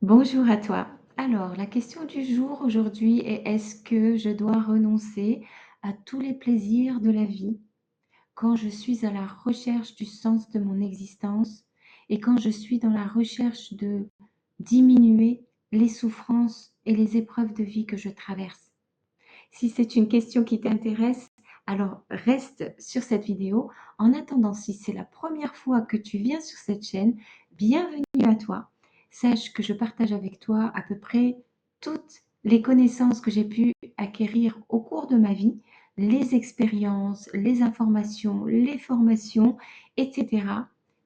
Bonjour à toi. Alors, la question du jour aujourd'hui est: est-ce que je dois renoncer à tous les plaisirs de la vie quand je suis à la recherche du sens de mon existence et quand je suis dans la recherche de diminuer les souffrances et les épreuves de vie que je traverse? Si c'est une question qui t'intéresse, alors reste sur cette vidéo. En attendant, si c'est la première fois que tu viens sur cette chaîne, bienvenue à toi. Sache que je partage avec toi à peu près toutes les connaissances que j'ai pu acquérir au cours de ma vie, les expériences, les informations, les formations, etc.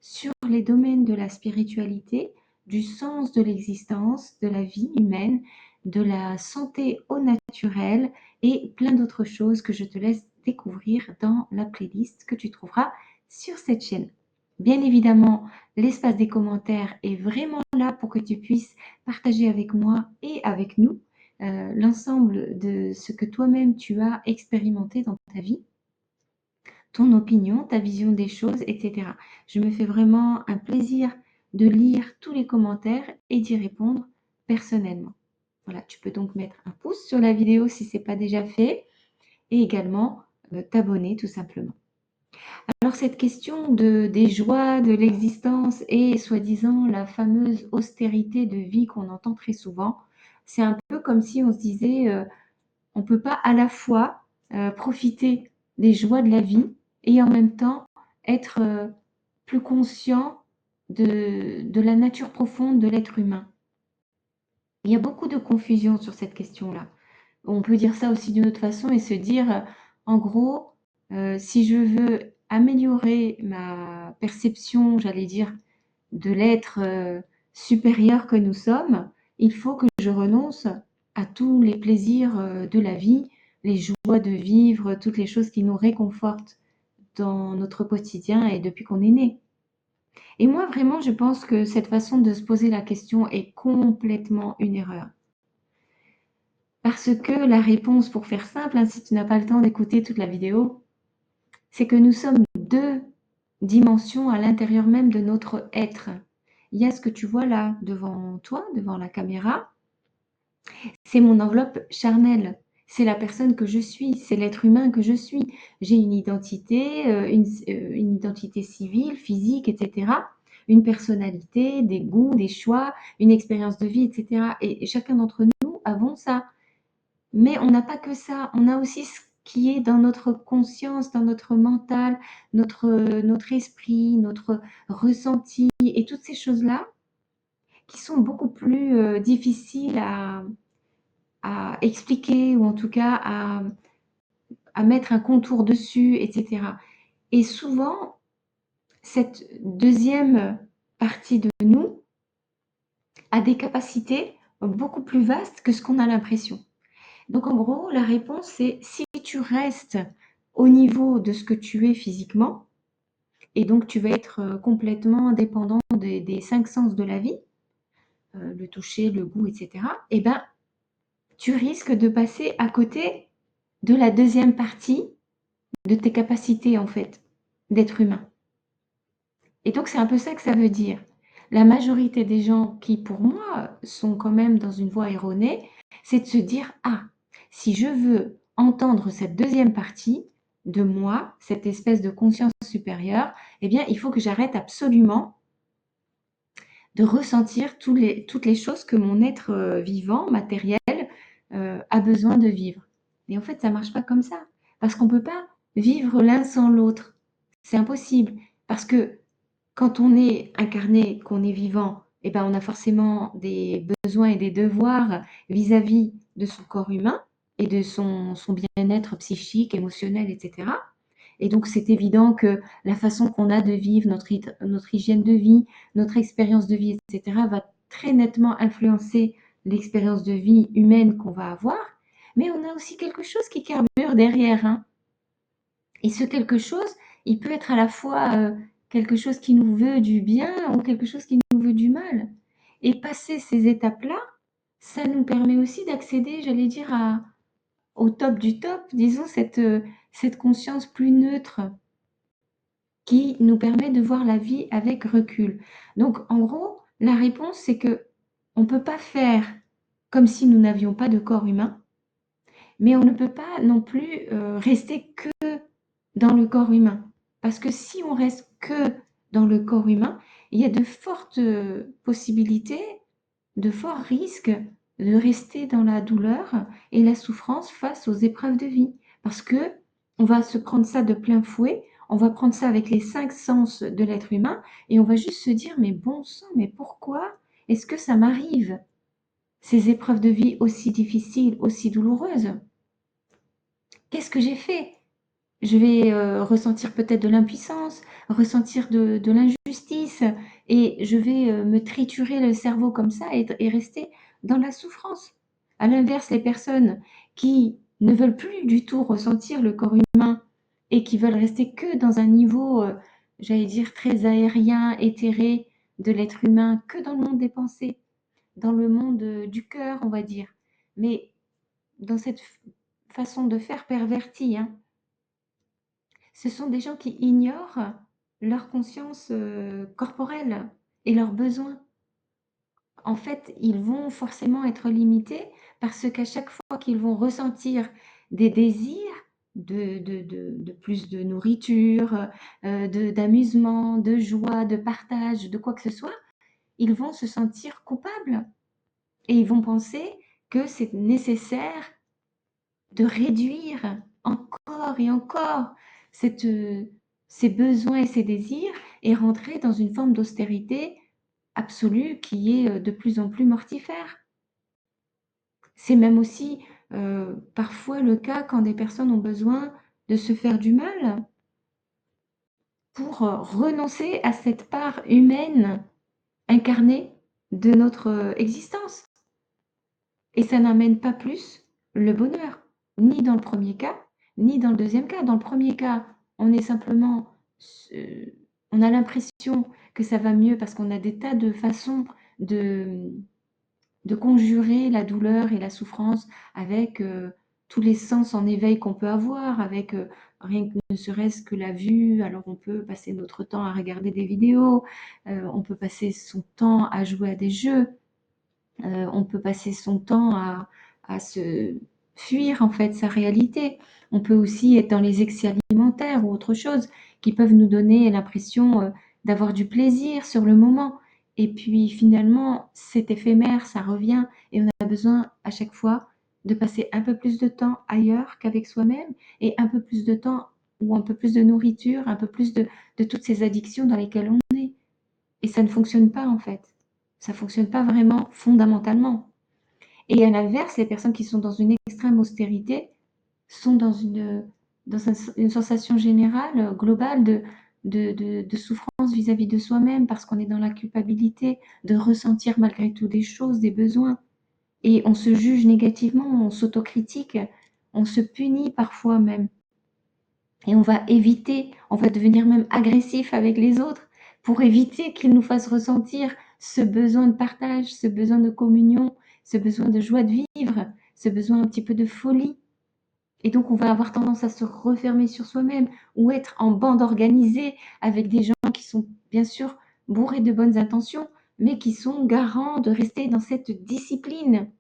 sur les domaines de la spiritualité, du sens de l'existence, de la vie humaine, de la santé au naturel et plein d'autres choses que je te laisse découvrir dans la playlist que tu trouveras sur cette chaîne. Bien évidemment, l'espace des commentaires est vraiment là pour que tu puisses partager avec moi et avec nous l'ensemble de ce que toi-même tu as expérimenté dans ta vie, ton opinion, ta vision des choses, etc. Je me fais vraiment un plaisir de lire tous les commentaires et d'y répondre personnellement. Voilà, tu peux donc mettre un pouce sur la vidéo si ce n'est pas déjà fait et également t'abonner tout simplement. Alors cette question des joies de l'existence et soi-disant la fameuse austérité de vie qu'on entend très souvent, c'est un peu comme si on se disait on ne peut pas à la fois profiter des joies de la vie et en même temps être plus conscient de la nature profonde de l'être humain. Il y a beaucoup de confusion sur cette question-là. On peut dire ça aussi d'une autre façon et se dire, en gros, si je veux améliorer ma perception, j'allais dire, de l'être supérieur que nous sommes, il faut que je renonce à tous les plaisirs de la vie, les joies de vivre, toutes les choses qui nous réconfortent dans notre quotidien et depuis qu'on est né. Et moi, vraiment, je pense que cette façon de se poser la question est complètement une erreur. Parce que la réponse, pour faire simple, hein, si tu n'as pas le temps d'écouter toute la vidéo, c'est que nous sommes deux dimensions à l'intérieur même de notre être. Il y a ce que tu vois là devant toi, devant la caméra, c'est mon enveloppe charnelle. C'est la personne que je suis, c'est l'être humain que je suis. J'ai une identité, une identité civile, physique, etc. Une personnalité, des goûts, des choix, une expérience de vie, etc. Et chacun d'entre nous avons ça. Mais on n'a pas que ça, on a aussi ce qui est dans notre conscience, dans notre mental, notre esprit, notre ressenti et toutes ces choses-là qui sont beaucoup plus difficiles à expliquer ou en tout cas à mettre un contour dessus, etc. Et souvent, cette deuxième partie de nous a des capacités beaucoup plus vastes que ce qu'on a l'impression. Donc en gros, la réponse c'est si tu restes au niveau de ce que tu es physiquement, et donc tu vas être complètement dépendant des cinq sens de la vie, le toucher, le goût, etc., eh ben, tu risques de passer à côté de la deuxième partie de tes capacités en fait d'être humain. Et donc c'est un peu ça que ça veut dire. La majorité des gens qui, pour moi, sont quand même dans une voie erronée, c'est de se dire: ah, si je veux entendre cette deuxième partie de moi, cette espèce de conscience supérieure, eh bien, il faut que j'arrête absolument de ressentir toutes les choses que mon être vivant, matériel, a besoin de vivre. Et en fait, ça ne marche pas comme ça. Parce qu'on ne peut pas vivre l'un sans l'autre. C'est impossible. Parce que quand on est incarné, qu'on est vivant, eh ben, on a forcément des besoins et des devoirs vis-à-vis de son corps humain et de son bien-être psychique, émotionnel, etc. Et donc, c'est évident que la façon qu'on a de vivre, notre hygiène de vie, notre expérience de vie, etc., va très nettement influencer l'expérience de vie humaine qu'on va avoir. Mais on a aussi quelque chose qui carbure derrière, hein. Et ce quelque chose, il peut être à la fois quelque chose qui nous veut du bien ou quelque chose qui nous veut du mal. Et passer ces étapes-là, ça nous permet aussi d'accéder, j'allais dire, au top du top, disons, cette conscience plus neutre qui nous permet de voir la vie avec recul. Donc, en gros, la réponse, c'est que On ne peut pas faire comme si nous n'avions pas de corps humain, mais on ne peut pas non plus rester que dans le corps humain. Parce que si on reste que dans le corps humain, il y a de fortes possibilités, de forts risques de rester dans la douleur et la souffrance face aux épreuves de vie. Parce que on va se prendre ça de plein fouet, on va prendre ça avec les 5 sens de l'être humain et on va juste se dire, mais bon sang, mais pourquoi est-ce que ça m'arrive, ces épreuves de vie aussi difficiles, aussi douloureuses? Qu'est-ce que j'ai fait? Je vais ressentir peut-être de l'impuissance, ressentir de l'injustice et je vais me triturer le cerveau comme ça et rester dans la souffrance. À l'inverse, les personnes qui ne veulent plus du tout ressentir le corps humain et qui veulent rester que dans un niveau, j'allais dire, très aérien, éthéré de l'être humain, que dans le monde des pensées, dans le monde du cœur, on va dire. Mais dans cette façon de faire pervertie, hein, ce sont des gens qui ignorent leur conscience corporelle et leurs besoins. En fait, ils vont forcément être limités parce qu'à chaque fois qu'ils vont ressentir des désirs de plus de nourriture, d'amusement, de joie, de partage, de quoi que ce soit, ils vont se sentir coupables et ils vont penser que c'est nécessaire de réduire encore et encore cette, ces besoins et ces désirs et rentrer dans une forme d'austérité absolue qui est de plus en plus mortifère. C'est même aussi parfois le cas quand des personnes ont besoin de se faire du mal pour renoncer à cette part humaine incarnée de notre existence. Et ça n'amène pas plus le bonheur, ni dans le premier cas, ni dans le deuxième cas. Dans le premier cas, on est simplement, euh, on a l'impression que ça va mieux parce qu'on a des tas de façons de, de conjurer la douleur et la souffrance avec tous les sens en éveil qu'on peut avoir, avec rien que ne serait-ce que la vue. Alors on peut passer notre temps à regarder des vidéos, on peut passer son temps à jouer à des jeux. On peut passer son temps à se fuir en fait sa réalité. On peut aussi être dans les excès alimentaires ou autre chose qui peuvent nous donner l'impression d'avoir du plaisir sur le moment. Et puis finalement, c'est éphémère, ça revient et on a besoin à chaque fois de passer un peu plus de temps ailleurs qu'avec soi-même et un peu plus de temps ou un peu plus de nourriture, un peu plus de toutes ces addictions dans lesquelles on est. Et ça ne fonctionne pas en fait. Ça ne fonctionne pas vraiment fondamentalement. Et à l'inverse, les personnes qui sont dans une extrême austérité sont dans une sensation générale, globale de souffrance vis-à-vis de soi-même parce qu'on est dans la culpabilité de ressentir malgré tout des choses, des besoins. Et on se juge négativement, on s'autocritique, on se punit parfois même. Et on va éviter, on va devenir même agressif avec les autres pour éviter qu'ils nous fassent ressentir ce besoin de partage, ce besoin de communion, ce besoin de joie de vivre, ce besoin un petit peu de folie. Et donc, on va avoir tendance à se refermer sur soi-même ou être en bande organisée avec des gens qui sont bien sûr bourrés de bonnes intentions, mais qui sont garants de rester dans cette discipline.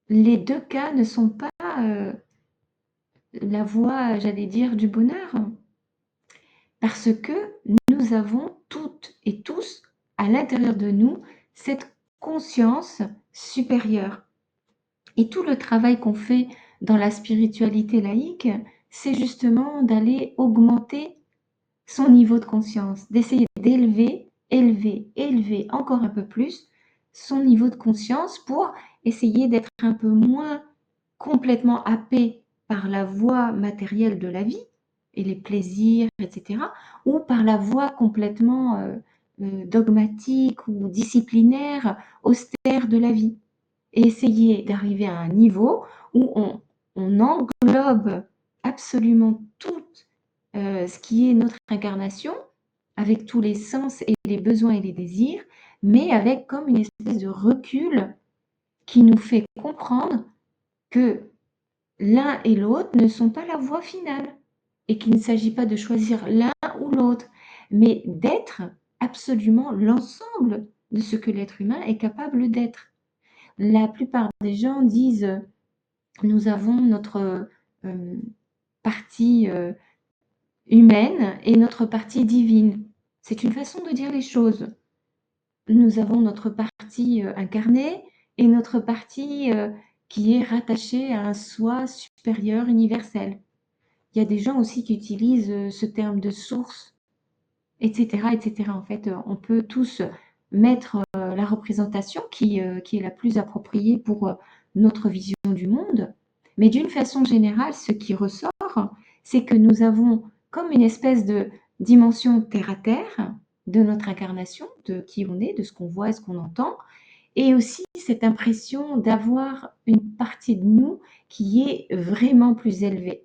Les deux cas ne sont pas la voie, j'allais dire, du bonheur. Parce que nous avons toutes et tous à l'intérieur de nous cette conscience supérieure. Et tout le travail qu'on fait dans la spiritualité laïque, c'est justement d'aller augmenter son niveau de conscience, d'essayer d'élever, élever encore un peu plus son niveau de conscience pour essayer d'être un peu moins complètement happé par la voie matérielle de la vie et les plaisirs, etc., ou par la voie complètement dogmatique ou disciplinaire, austère de la vie. Et essayer d'arriver à un niveau où on englobe absolument tout ce qui est notre incarnation, avec tous les sens et les besoins et les désirs, mais avec comme une espèce de recul qui nous fait comprendre que l'un et l'autre ne sont pas la voie finale et qu'il ne s'agit pas de choisir l'un ou l'autre, mais d'être absolument l'ensemble de ce que l'être humain est capable d'être. La plupart des gens disent nous avons notre partie humaine et notre partie divine. C'est une façon de dire les choses. Nous avons notre partie incarnée et notre partie qui est rattachée à un soi supérieur universel. Il y a des gens aussi qui utilisent ce terme de source, etc., etc. En fait, on peut tous mettre la représentation qui est la plus appropriée pour notre vision du monde. Mais d'une façon générale, ce qui ressort, c'est que nous avons comme une espèce de dimension terre-à-terre de notre incarnation, de qui on est, de ce qu'on voit et ce qu'on entend, et aussi cette impression d'avoir une partie de nous qui est vraiment plus élevée.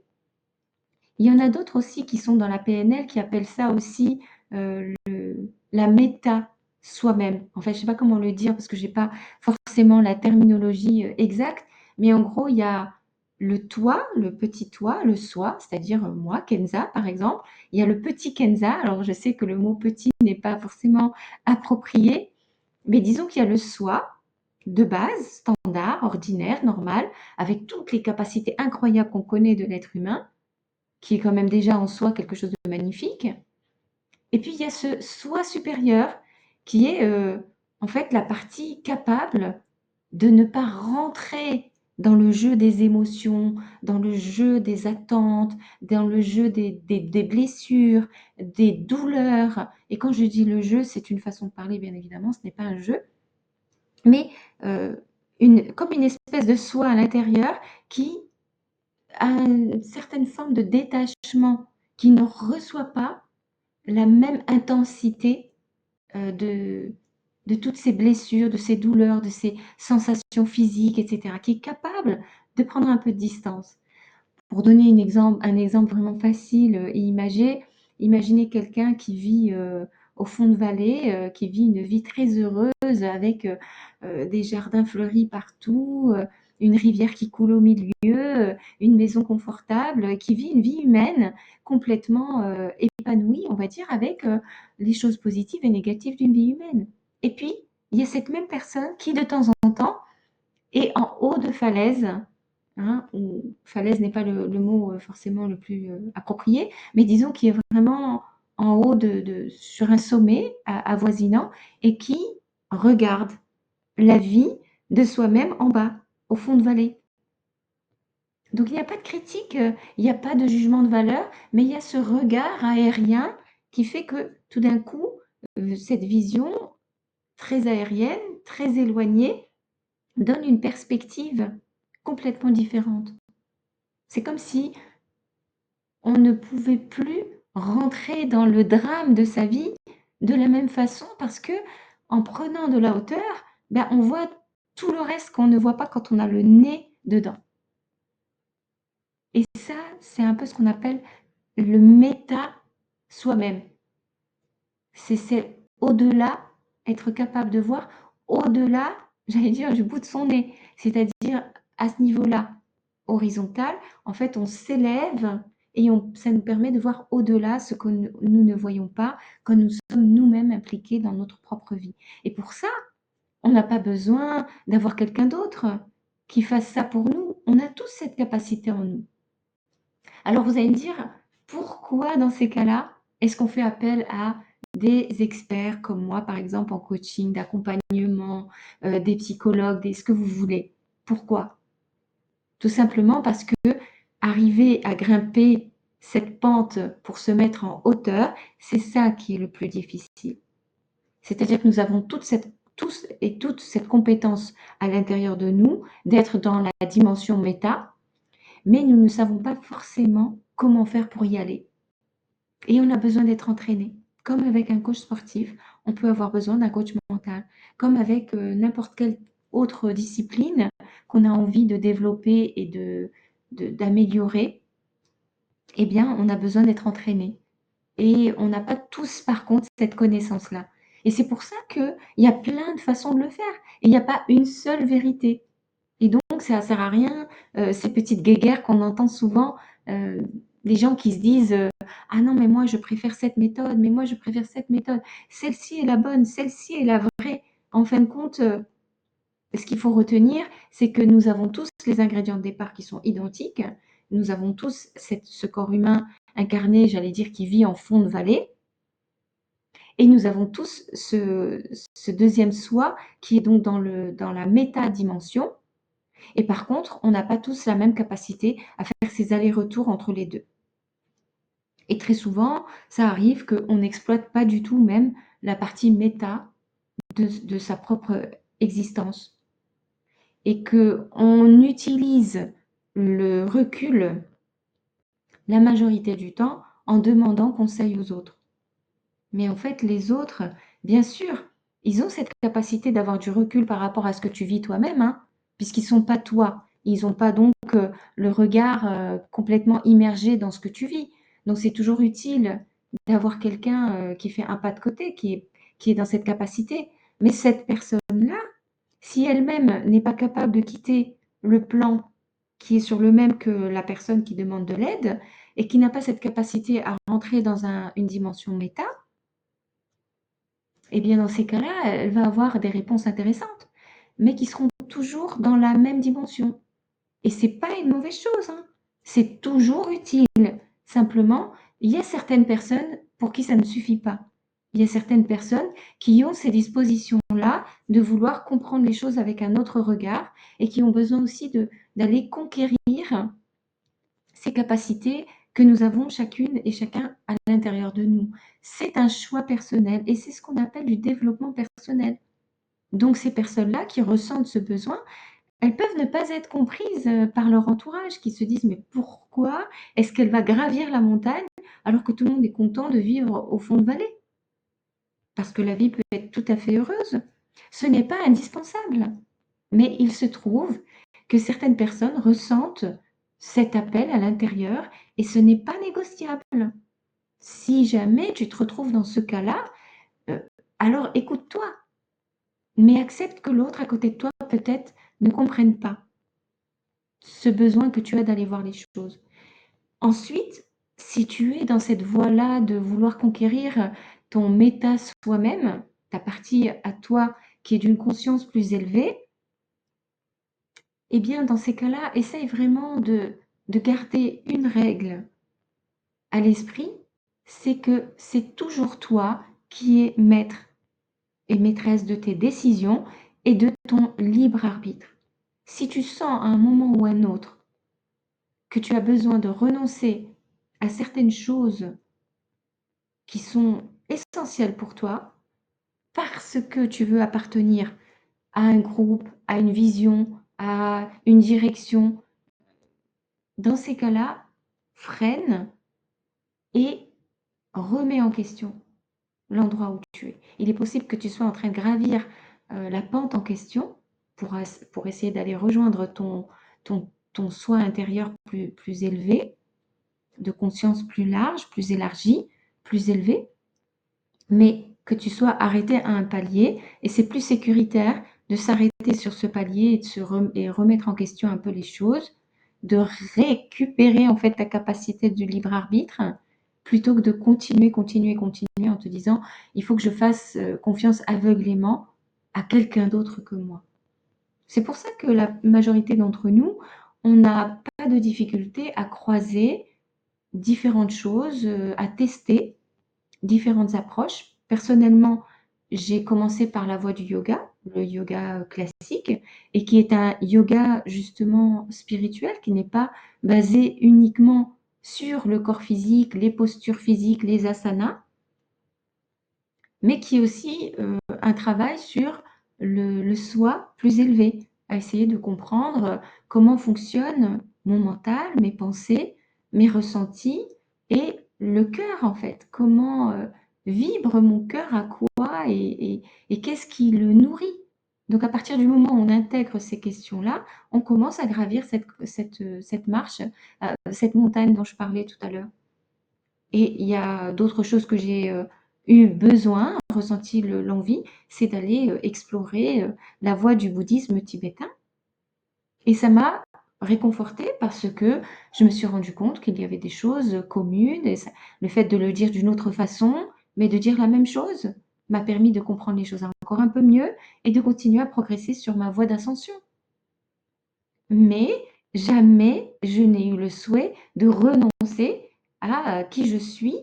Il y en a d'autres aussi qui sont dans la PNL qui appellent ça aussi la méta soi-même. En fait, je ne sais pas comment le dire parce que je n'ai pas forcément la terminologie exacte, mais en gros, il y a le toi, le petit toi, le soi, c'est-à-dire moi, Kenza par exemple. Il y a le petit Kenza. Alors, je sais que le mot petit n'est pas forcément approprié, mais disons qu'il y a le soi de base, standard, ordinaire, normal, avec toutes les capacités incroyables qu'on connaît de l'être humain, qui est quand même déjà en soi quelque chose de magnifique. Et puis il y a ce soi supérieur qui est en fait la partie capable de ne pas rentrer dans le jeu des émotions, dans le jeu des attentes, dans le jeu des blessures, des douleurs. Et quand je dis le jeu, c'est une façon de parler, bien évidemment, ce n'est pas un jeu, mais comme une espèce de soi à l'intérieur qui a une certaine forme de détachement, qui ne reçoit pas la même intensité de toutes ces blessures, de ces douleurs, de ces sensations physiques, etc., qui est capable de prendre un peu de distance. Pour donner un exemple vraiment facile et imagé, imaginez quelqu'un qui vit au fond de vallée, qui vit une vie très heureuse avec des jardins fleuris partout, une rivière qui coule au milieu, une maison confortable, qui vit une vie humaine complètement épanouie, on va dire, avec les choses positives et négatives d'une vie humaine. Et puis, il y a cette même personne qui, de temps en temps, est en haut de falaise, hein, ou falaise n'est pas le mot forcément le plus approprié, mais disons qui est vraiment en haut sur un sommet avoisinant et qui regarde la vie de soi-même en bas, au fond de vallée. Donc il n'y a pas de critique, il n'y a pas de jugement de valeur, mais il y a ce regard aérien qui fait que tout d'un coup, cette vision très aérienne, très éloignée, donne une perspective complètement différente. C'est comme si on ne pouvait plus rentrer dans le drame de sa vie de la même façon parce que en prenant de la hauteur, ben, on voit tout le reste qu'on ne voit pas quand on a le nez dedans. Et ça, c'est un peu ce qu'on appelle le méta soi-même. C'est au-delà, être capable de voir au-delà, j'allais dire, du bout de son nez. C'est-à-dire, à ce niveau-là, horizontal, en fait, on s'élève et ça nous permet de voir au-delà ce que nous ne voyons pas quand nous sommes nous-mêmes impliqués dans notre propre vie. Et pour ça, on n'a pas besoin d'avoir quelqu'un d'autre qui fasse ça pour nous. On a tous cette capacité en nous. Alors vous allez me dire, pourquoi dans ces cas-là, est-ce qu'on fait appel à des experts comme moi, par exemple en coaching, d'accompagnement, des psychologues, ce que vous voulez? Pourquoi? Tout simplement parce que arriver à grimper cette pente pour se mettre en hauteur, c'est ça qui est le plus difficile. C'est-à-dire que nous avons tous et toutes cette compétence à l'intérieur de nous d'être dans la dimension méta, mais nous ne savons pas forcément comment faire pour y aller. Et on a besoin d'être entraîné. Comme avec un coach sportif, on peut avoir besoin d'un coach mental. Comme avec n'importe quelle autre discipline qu'on a envie de développer et d'améliorer, eh bien, on a besoin d'être entraîné. Et on n'a pas tous, par contre, cette connaissance-là. Et c'est pour ça qu'il y a plein de façons de le faire. Et il n'y a pas une seule vérité. Et donc, ça ne sert à rien, ces petites guéguerres qu'on entend souvent, des gens qui se disent ah non, mais moi je préfère cette méthode, mais moi je préfère cette méthode. Celle-ci est la bonne, celle-ci est la vraie. en fin de compte, ce qu'il faut retenir, c'est que nous avons tous les ingrédients de départ qui sont identiques. Nous avons tous ce corps humain incarné, j'allais dire, qui vit en fond de vallée. Et nous avons tous ce deuxième soi qui est donc dans la métadimension. Et par contre, on n'a pas tous la même capacité à faire ces allers-retours entre les deux. Et très souvent, ça arrive qu'on n'exploite pas du tout même la partie méta de sa propre existence. Et qu'on utilise le recul la majorité du temps en demandant conseil aux autres. Mais en fait, les autres, bien sûr, ils ont cette capacité d'avoir du recul par rapport à ce que tu vis toi-même, hein, puisqu'ils ne sont pas toi. Ils n'ont pas donc le regard complètement immergé dans ce que tu vis. Donc c'est toujours utile d'avoir quelqu'un qui fait un pas de côté, qui est dans cette capacité. Mais cette personne-là, si elle-même n'est pas capable de quitter le plan qui est sur le même que la personne qui demande de l'aide et qui n'a pas cette capacité à rentrer dans une dimension méta, eh bien dans ces cas-là, elle va avoir des réponses intéressantes, mais qui seront toujours dans la même dimension. Et c'est pas une mauvaise chose, hein. C'est toujours utile. Simplement, il y a certaines personnes pour qui ça ne suffit pas. Il y a certaines personnes qui ont ces dispositions-là de vouloir comprendre les choses avec un autre regard et qui ont besoin aussi d'aller conquérir ces capacités que nous avons chacune et chacun à l'intérieur de nous. C'est un choix personnel et c'est ce qu'on appelle du développement personnel. Donc ces personnes-là qui ressentent ce besoin, elles peuvent ne pas être comprises par leur entourage, qui se disent mais pourquoi est-ce qu'elle va gravir la montagne alors que tout le monde est content de vivre au fond de vallée? Parce que la vie peut être tout à fait heureuse. Ce n'est pas indispensable. Mais il se trouve que certaines personnes ressentent cet appel à l'intérieur et ce n'est pas négociable. Si jamais tu te retrouves dans ce cas-là, euh, alors écoute-toi, mais accepte que l'autre à côté de toi peut-être ne comprenne pas ce besoin que tu as d'aller voir les choses. Ensuite, si tu es dans cette voie-là de vouloir conquérir ton méta soi-même, ta partie à toi qui est d'une conscience plus élevée, eh bien, dans ces cas-là, essaye vraiment de garder une règle à l'esprit, c'est que c'est toujours toi qui es maître et maîtresse de tes décisions et de ton libre arbitre. Si tu sens à un moment ou à un autre que tu as besoin de renoncer à certaines choses qui sont essentielles pour toi, parce que tu veux appartenir à un groupe, à une vision, à une direction, dans ces cas-là, freine et remets en question l'endroit où tu es. Il est possible que tu sois en train de gravir la pente en question pour essayer d'aller rejoindre ton soi intérieur plus élevé, de conscience plus large, plus élargie, plus élevé, mais que tu sois arrêté à un palier et c'est plus sécuritaire de s'arrêter sur ce palier et et remettre en question un peu les choses, de récupérer en fait ta capacité du libre arbitre plutôt que de continuer, continuer, continuer en te disant il faut que je fasse confiance aveuglément à quelqu'un d'autre que moi. C'est pour ça que la majorité d'entre nous, on n'a pas de difficulté à croiser différentes choses, à tester différentes approches. Personnellement, j'ai commencé par la voie du yoga, le yoga classique, et qui est un yoga justement spirituel, qui n'est pas basé uniquement sur le corps physique, les postures physiques, les asanas, mais qui est aussi un travail sur le soi plus élevé, à essayer de comprendre comment fonctionne mon mental, mes pensées, mes ressentis et le cœur en fait. Comment vibre mon cœur à quoi et qu'est-ce qui le nourrit. Donc à partir du moment où on intègre ces questions-là, on commence à gravir cette marche, cette montagne dont je parlais tout à l'heure. Et il y a d'autres choses que j'ai eu besoin, ressenti l'envie, c'est d'aller explorer la voie du bouddhisme tibétain. Et ça m'a réconfortée parce que je me suis rendu compte qu'il y avait des choses communes, et le fait de le dire d'une autre façon, mais de dire la même chose. m'a permis de comprendre les choses encore un peu mieux et de continuer à progresser sur ma voie d'ascension. Mais jamais je n'ai eu le souhait de renoncer à qui je suis,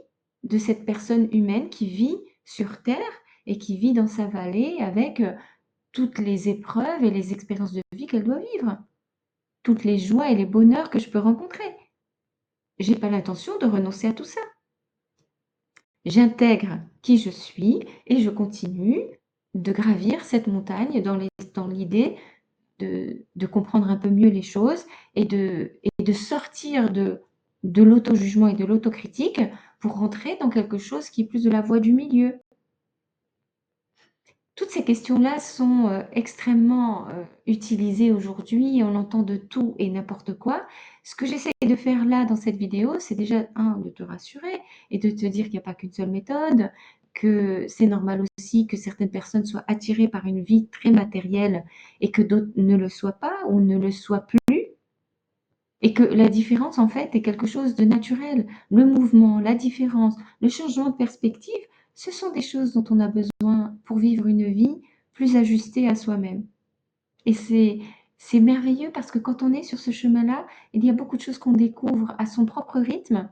de cette personne humaine qui vit sur terre et qui vit dans sa vallée avec toutes les épreuves et les expériences de vie qu'elle doit vivre, toutes les joies et les bonheurs que je peux rencontrer. J'ai pas l'intention de renoncer à tout ça. J'intègre qui je suis et je continue de gravir cette montagne dans l'idée de comprendre un peu mieux les choses et de sortir de l'auto-jugement et de l'autocritique pour rentrer dans quelque chose qui est plus de la voie du milieu. Toutes ces questions-là sont extrêmement utilisées aujourd'hui, on entend de tout et n'importe quoi. Ce que j'essaie de faire là dans cette vidéo, c'est déjà, de te rassurer et de te dire qu'il n'y a pas qu'une seule méthode, que c'est normal aussi que certaines personnes soient attirées par une vie très matérielle et que d'autres ne le soient pas ou ne le soient plus. Et que la différence, en fait, est quelque chose de naturel. Le mouvement, la différence, le changement de perspective, ce sont des choses dont on a besoin pour vivre une vie plus ajustée à soi-même. Et c'est merveilleux parce que quand on est sur ce chemin-là, il y a beaucoup de choses qu'on découvre à son propre rythme,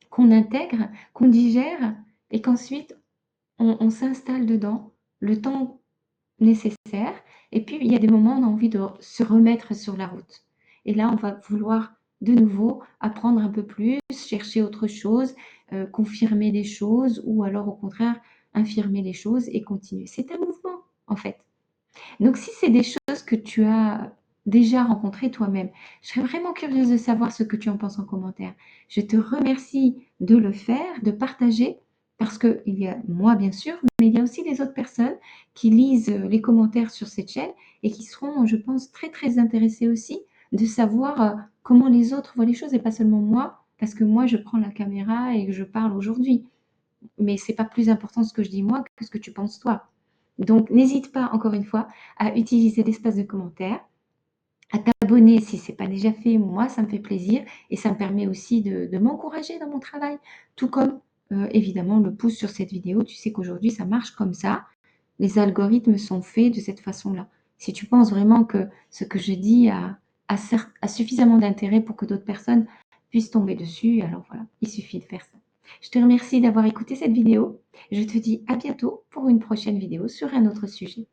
qu'on intègre, qu'on digère et qu'ensuite on s'installe dedans le temps nécessaire. Et puis, il y a des moments où on a envie de se remettre sur la route. Et là, on va vouloir de nouveau apprendre un peu plus, chercher autre chose, confirmer des choses ou alors au contraire infirmer les choses et continuer. C'est un mouvement, en fait. Donc, si c'est des choses que tu as déjà rencontrées toi-même, je serais vraiment curieuse de savoir ce que tu en penses en commentaire. Je te remercie de le faire, de partager, parce qu'il y a moi, bien sûr, mais il y a aussi les autres personnes qui lisent les commentaires sur cette chaîne et qui seront, je pense, très, très intéressées aussi de savoir comment les autres voient les choses et pas seulement moi, parce que moi, je prends la caméra et que je parle aujourd'hui. Mais c'est pas plus important ce que je dis moi que ce que tu penses toi. Donc, n'hésite pas, encore une fois, à utiliser l'espace de commentaires, à t'abonner si ce n'est pas déjà fait. Moi, ça me fait plaisir et ça me permet aussi de m'encourager dans mon travail. Tout comme, évidemment, le pouce sur cette vidéo. Tu sais qu'aujourd'hui, ça marche comme ça. Les algorithmes sont faits de cette façon-là. Si tu penses vraiment que ce que je dis a suffisamment d'intérêt pour que d'autres personnes puissent tomber dessus, alors voilà, il suffit de faire ça. Je te remercie d'avoir écouté cette vidéo. Je te dis à bientôt pour une prochaine vidéo sur un autre sujet.